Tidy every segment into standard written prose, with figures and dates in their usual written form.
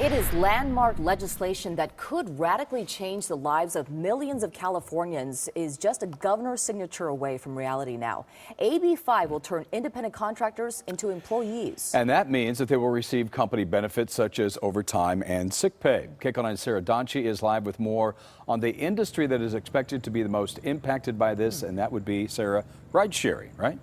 It is landmark legislation that could radically change the lives of millions of Californians is just a governor's signature away from reality now. AB 5 will turn independent contractors into employees. And that means that they will receive company benefits such as overtime and sick pay. KCAL9's Sarah Donchi is live with more on the industry that is expected to be the most impacted by this, and that would be, Sarah, ride sharing, right?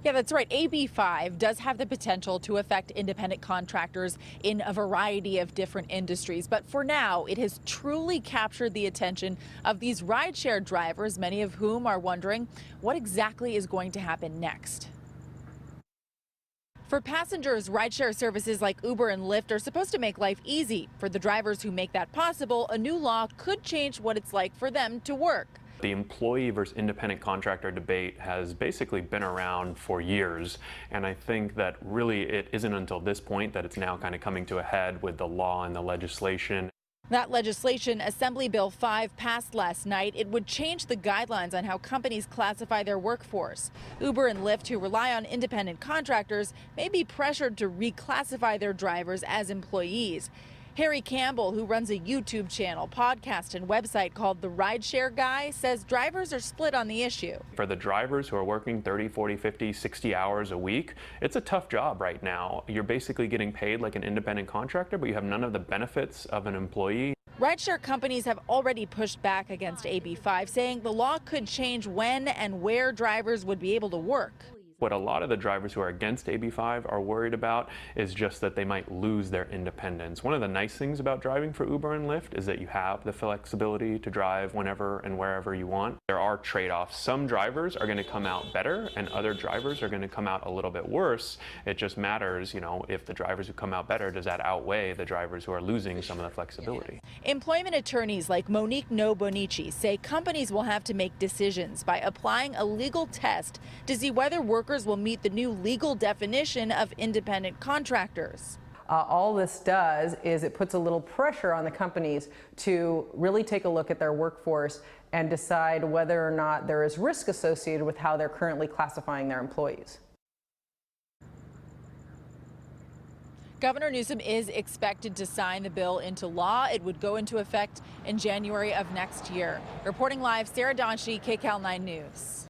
Yeah, that's right. AB 5 does have the potential to affect independent contractors in a variety of different industries. But for now, it has truly captured the attention of these rideshare drivers, many of whom are wondering what exactly is going to happen next. For passengers, rideshare services like Uber and Lyft are supposed to make life easy. For the drivers who make that possible, a new law could change what it's like for them to work. The employee versus independent contractor debate has basically been around for years, and I think that really it isn't until this point that it's now kind of coming to a head with the law and the legislation. That legislation, Assembly Bill 5, passed last night. It would change the guidelines on how companies classify their workforce. Uber and Lyft, who rely on independent contractors, may be pressured to reclassify their drivers as employees. Harry Campbell, who runs a YouTube channel, podcast, and website called The Rideshare Guy, says drivers are split on the issue. For the drivers who are working 30, 40, 50, 60 hours a week, it's a tough job right now. You're basically getting paid like an independent contractor, but you have none of the benefits of an employee. Rideshare companies have already pushed back against AB 5, saying the law could change when and where drivers would be able to work. What a lot of the drivers who are against AB 5 are worried about is just that they might lose their independence. One of the nice things about driving for Uber and Lyft is that you have the flexibility to drive whenever and wherever you want. There are trade-offs. Some drivers are going to come out better and other drivers are going to come out a little bit worse. It just matters, if the drivers who come out better, does that outweigh the drivers who are losing some of the flexibility? Employment attorneys like Monique No Bonici say companies will have to make decisions by applying a legal test to see whether workers will meet the new legal definition of independent contractors. All this does is it puts a little pressure on the companies to really take a look at their workforce and decide whether or not there is risk associated with how they're currently classifying their employees. Governor Newsom is expected to sign the bill into law. It would go into effect in January of next year. Reporting live, Sarah Donchi, KCAL 9 News.